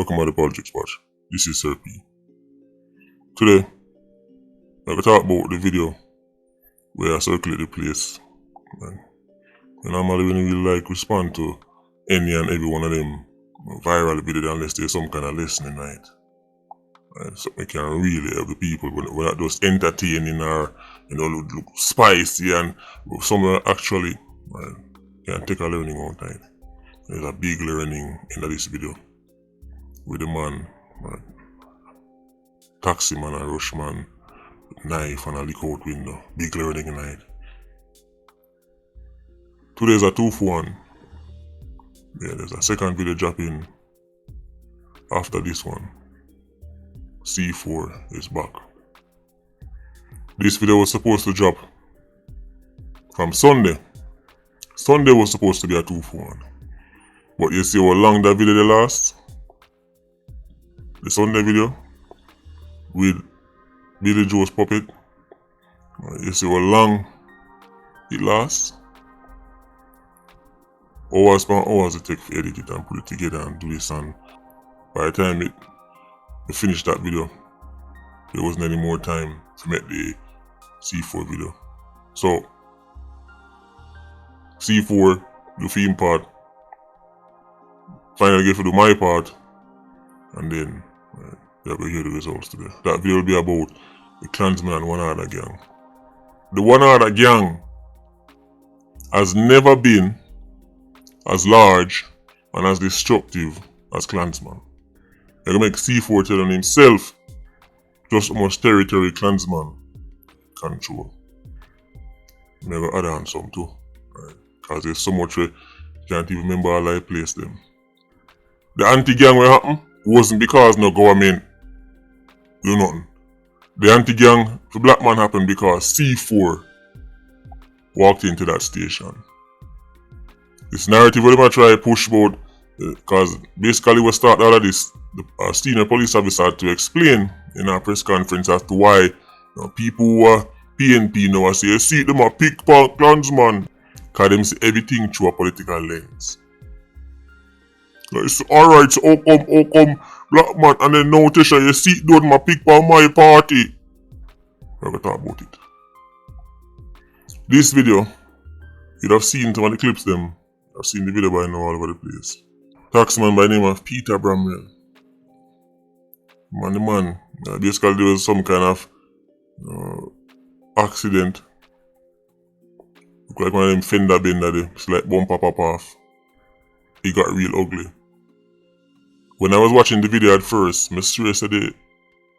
Welcome to the Politricks Watch. This is Sir P. Today, I'm going to talk about the video where I circulate the place. And normally when you like respond to any and every one of them viral videos unless there's some kind of lesson in it. Something can really help the people. We're not just entertaining or look spicy, and some are actually can take a learning out of it. There's a big learning in this video with the man, Taximan and Rushman, knife and a leak out window. Big learning in it. Today's a 2 for 1. Yeah, there's a second video dropping after this one. C4 is back. This video was supposed to drop from Sunday. Sunday was supposed to be a 2 for 1. But you see how long that video they last? The Sunday video with Billy Joe's puppet. You see how long it lasts? Hours upon hours it takes to edit it and put it together and do this, and by the time it finished that video, there wasn't any more time to make the C4 video. So C4 do film part, finally get to do my part, and then you're going to hear the results today. That video will be about the Klansman and one other gang. The one other gang has never been as large and as destructive as Klansman. They're going to make C4 tell on himself just how much territory Klansman control. I'm going to add on some too. Because there's so much where you can't even remember how I placed them. The anti-gang what happened wasn't because no government do nothing. The anti-gang for black man happened because C4 walked into that station. This narrative where they try to push about, because basically we start all of this, the senior police officer had to explain in our press conference as to why people who are PNP now say, see them a pick punk Klansman, because them see everything through a political lens. Like, so, alright, so how come black man, and then now Tesha, you see them a pick punk my party. We're going to talk about it. This video, you'd have seen some of the clips them. I've seen the video by now all over the place. Taximan by the name of Peter Bramwell. The man, basically there was some kind of accident. Look like one of them fender bender there. It's like bumper pop off. It got real ugly. When I was watching the video at first, I straight said the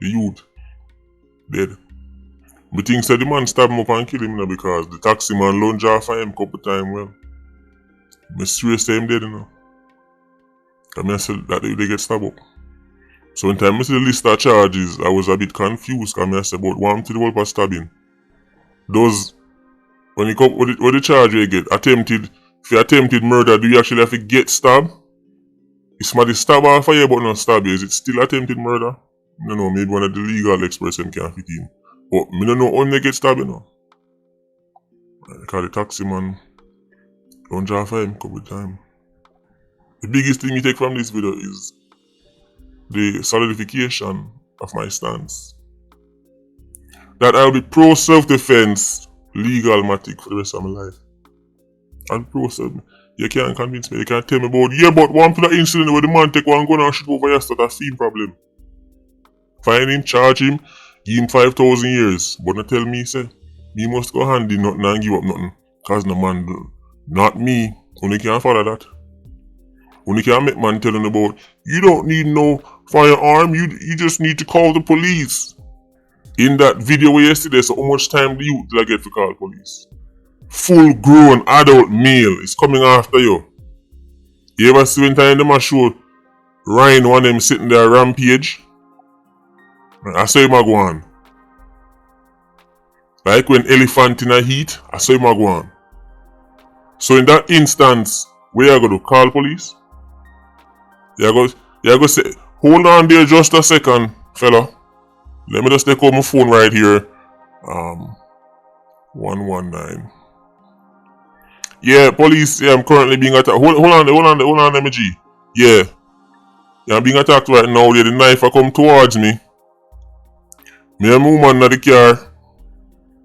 youth dead. But things said the man stabbed him up and killed him because the taxi man lunged off for him a couple times. Well, I straight say him dead, And I said that they get stabbed up. So when time I see the list of charges, I was a bit confused because I said about one to the world for stabbing. Those, when you come, what the charge you get? If you attempted murder, do you actually have to get stabbed? If somebody stab off for you but not stab you, is it still attempted murder? I don't know, maybe one of the legal experts can fit in. But I don't know when they get stabbed, Because the taxi man don't draw for him a couple of times. The biggest thing you take from this video is the solidification of my stance. That I'll be pro self-defense legal-matic for the rest of my life. And pro self, you can't convince me, you can't tell me about, yeah, but one for the incident where the man take one gun and shoot over your start a scene problem. Find him, charge him, give him 5,000 years. But not tell me, say, me must go handy nothing and give up nothing. Cause no man do. Not me. Only can't follow that. Only can't make man telling about, you don't need no firearm, you just need to call the police. In that video yesterday, so how much time do you get to call police? Full grown adult male is coming after you. You ever see when time them show Ryan one of them sitting there rampage? I saw him go on. Like when elephant in a heat, I saw him go on. So in that instance, where you going to call police? You go say, hold on there just a second, fella. Let me just take out my phone right here. 119. Yeah, police, yeah, I'm currently being attacked. Hold on, MG. Yeah. I'm being attacked right now. The knife a come towards me. Me and my woman in the car.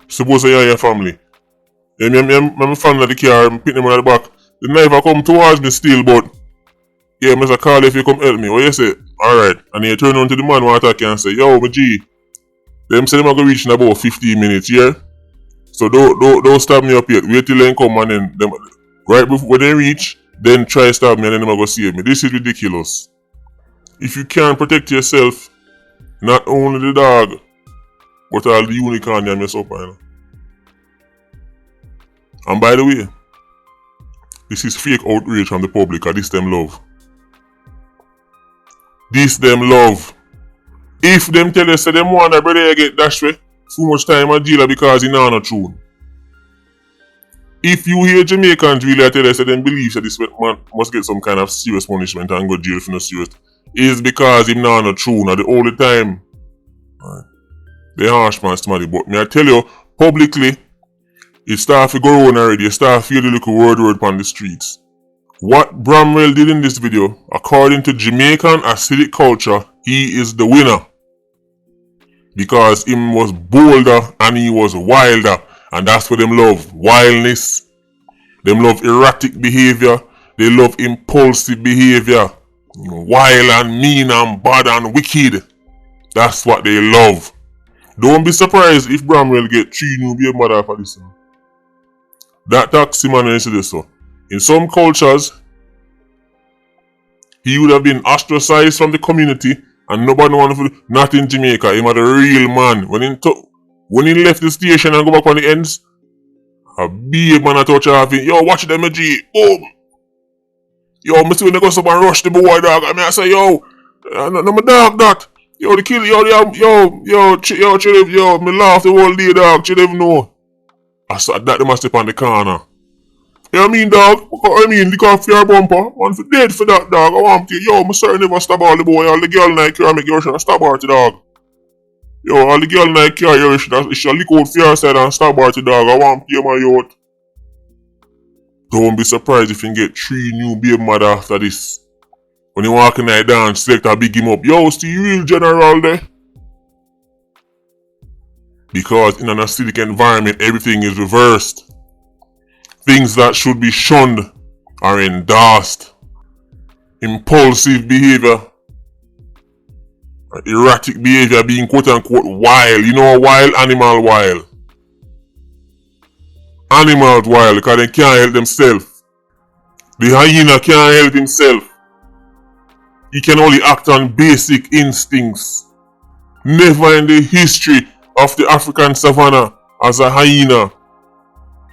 Suppose I your family. Yeah, me fan of the car. I'm picking them at the back. The knife a come towards me still, but yeah, Mr. Carl, if you come help me. What you say? Alright. And he turn on to the man who attack and say, yo, my G. Them say them are going to reach in about 15 minutes, yeah? So don't stab me up yet. Wait till they come and then them, right before they reach, then try stab me and then them are going to save me. This is ridiculous. If you can't protect yourself, not only the dog, but all the unicorn you mess up, you know? And by the way, this is fake outrage from the public, and this them love. This them love. If them tell you say them want a brother get dashed way, too much time in jail because he not true. If you hear Jamaicans really tell you say them believe that this man must get some kind of serious punishment and go to jail for no serious, is because he not true the whole time. Right. They harsh man somebody, but me I tell you publicly, it start to go on already. You start to feel the little word on the streets. What Bramwell did in this video, according to Jamaican acidic culture, he is the winner. Because him was bolder and he was wilder. And that's what them love. Wildness. Them love erratic behavior. They love impulsive behavior. Wild and mean and bad and wicked. That's what they love. Don't be surprised if Bramwell get 3 new baby mother for this. That Taximan is this so. In some cultures, he would have been ostracized from the community and nobody wanted to, not in Jamaica. He was a real man. When he left the station and go back on the ends, a big man a touch off him. Yo, watch them G. Boom. Yo, me see when they go up and rush the boy dog. I mean I say, yo, no my dog that. Yo, the kill, yo, me laugh the whole day dog. You never know. I saw that they must step on the corner. You know what I mean, dog? What I mean, look off your bumper. Man, for dead for that, dog. I want to, yo, my sir never stab all the boy. All the girl like you, I make you should stab her to dog. Yo, all the girl like you should lick out for your side and stab her to dog. I want to, my youth. Don't be surprised if you get 3 new baby mother after this. When you walk in there dance, select a big him up. Yo, see real general there. Because in an acidic environment, everything is reversed. Things that should be shunned are endorsed. Impulsive behavior, erratic behavior being quote unquote wild. You know, wild animal wild. Animals wild because they can't help themselves. The hyena can't help himself. He can only act on basic instincts. Never in the history of the African savannah as a hyena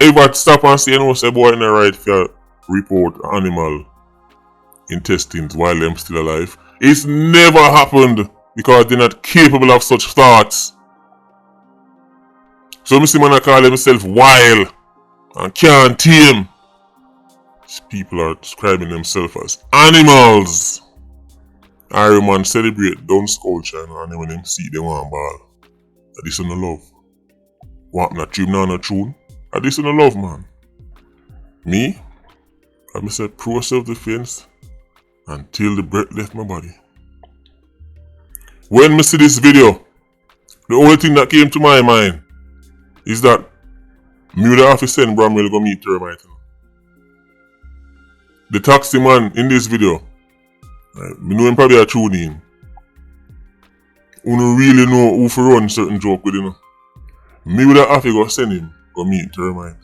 ever stop and say, you know, say boy in the right for report animal intestines while them still alive. It's never happened because they're not capable of such thoughts. So me see man call themselves wild and can't tame. These people are describing themselves as animals. Iron man celebrate don't culture and then when them see they want ball. That is no love. What not dream no tune? That is no love, man. Me? I said pro self-defense until the breath left my body. When I see this video, the only thing that came to my mind is that me would have to send Bramwell go meet Termite. The Taximan in this video, me know him probably a tune in. Who don't really know who to run certain joke with, you know. Me would have to go send him go meet Termite.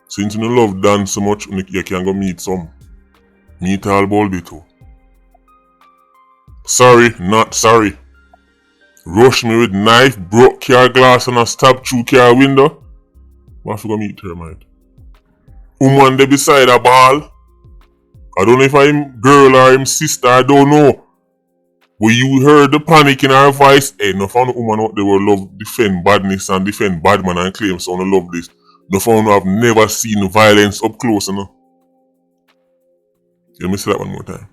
Since you don't love Dan so much, you can go meet some. Meet all Baldy too. Sorry, not sorry. Rush me with knife, broke car glass and a stab through car window. I have to go meet Termite. Woman there beside a ball. I don't know if I'm girl or him sister, I don't know. When you heard the panic in her voice, hey, no found a woman out there will love defend badness and defend bad man and claim someone love this. No found who have never seen violence up close, you know. Let me say that one more time.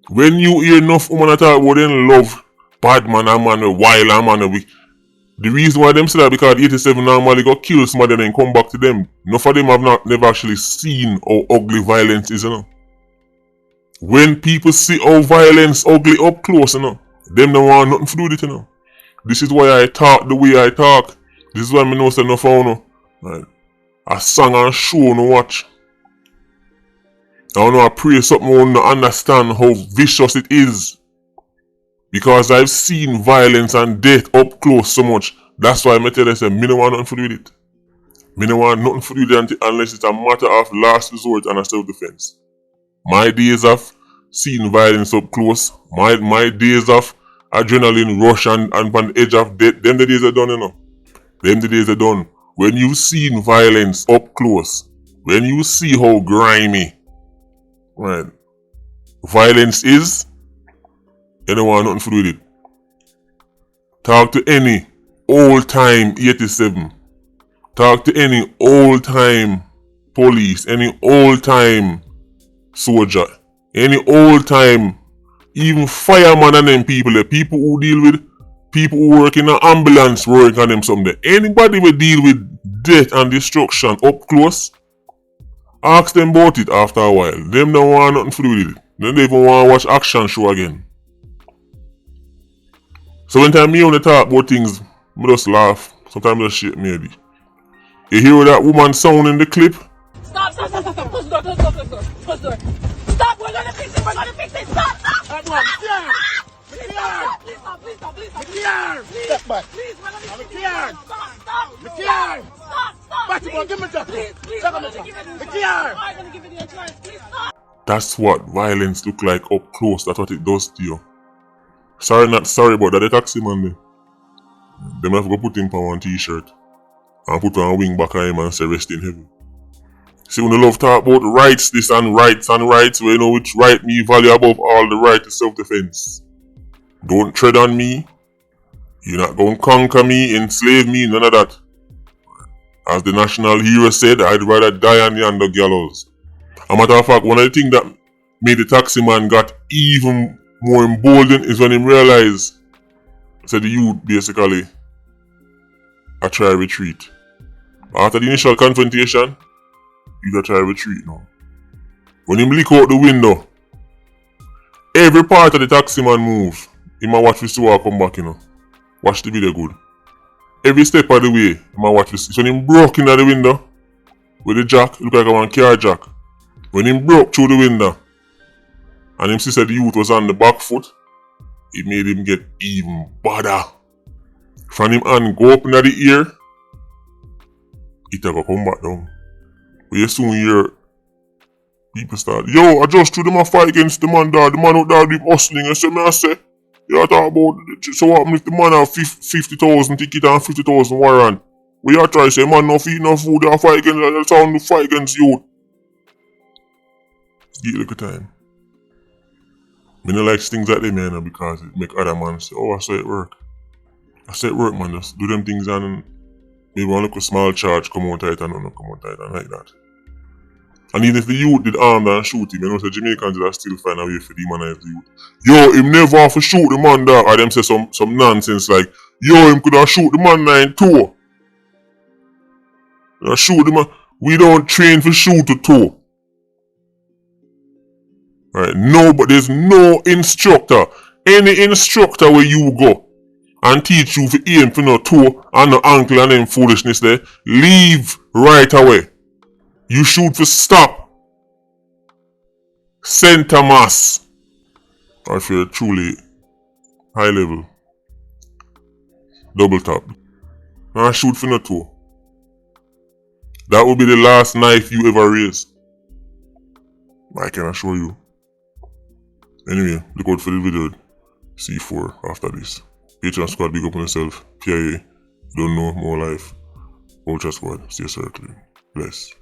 When you hear enough woman talk about them love bad man and man wild and man weak. The reason why them say that because 87 normally go kill somebody and then come back to them. Enough of them have never actually seen how ugly violence is, you know. When people see how violence ugly up close, them don't want nothing to do with it, This is why I talk the way I talk. This is why I know say no for right. A song and show no watch. I pray something I don't understand how vicious it is. Because I've seen violence and death up close so much. That's why I tell you, I don't want nothing to do with it. I don't want nothing to do with it unless it's a matter of last resort and a self-defense. My days of seeing violence up close, my days of adrenaline rush and on the edge of death, them the days are done, Them the days are done. When you seen violence up close, when you see how grimy, right, violence is, you don't want nothing to do with it. Talk to any old time 87. Talk to any old time police, any old time soldier, any old time, even fireman and them people, the people who deal with people who work in an ambulance work on them something. Anybody will deal with death and destruction up close, ask them about it after a while. Them don't want nothing to do with it. They don't even want to watch action show again. So when time me only talk about things, I just laugh. Sometimes I just shit maybe. You hear that woman sound in the clip? Stop. Close the door. Close the door. Stop, we're gonna fix it. Stop. Please stop. Step back. Please, we're gonna I'm fix it. here. Stop. But you won't give me that. Please, Stop, we're I'm gonna give it here. I'm gonna give it the insurance. Please stop. That's what violence look like up close. That's what it does to you. Sorry, not sorry, but that the Taximan there. Them have to go put him on one t-shirt and put on a wing back on him and say rest in heaven. See, when the love talk about rights, this and rights, where you know which right me value above all the right to self-defense. Don't tread on me. You're not going to conquer me, enslave me, none of that. As the national hero said, I'd rather die on yonder gallows. A matter of fact, one of the things that made the Taximan got even more emboldened is when he realized, said the youth basically, I try retreat. After the initial confrontation, you gotta try retreat now. When him look out the window, every part of the Taximan move, he might watch this to come back, Watch the video good. Every step of the way, he might watch this. So when him broke in the window, with the jack, look like a one car jack. When him broke through the window, and him see said the youth was on the back foot, it made him get even badder. From him hand go up in the ear, it a go come back down. But you soon hear people start, yo, I just threw them a fight against the man there. The man out there doing hustling. I say, you talk about, so what if the man have 50,000 ticket and 50,000 warrant? We are trying to say, man, no feed, no food, they fight against, they're trying to fight against you. Give it a good time. I don't like things like that, man, because it make other man say, oh, I saw it work. I said it work, man, just do them things and maybe one look a small charge, come out tight and not come out tight and like that. And even if the youth did arm and shoot him, you know, the Jamaicans did still find a way for demonize the youth. Yo, him never have to shoot the man there, or them say some nonsense like, yo, him could have shoot the man 9-2. Shoot the man. We don't train for shoot to toe. Right, no, but there's no instructor. Any instructor where you go and teach you for aim for no toe and no ankle and them foolishness there, leave right away. You shoot for stop. Center mass. Or if you're truly high level, double tap. And shoot for no toe. That will be the last knife you ever raise. I can assure you. Anyway, look out for the video C4 after this. Patreon squad, big up on yourself. PIA, don't know, more life. Ultra squad, stay circling. Bless.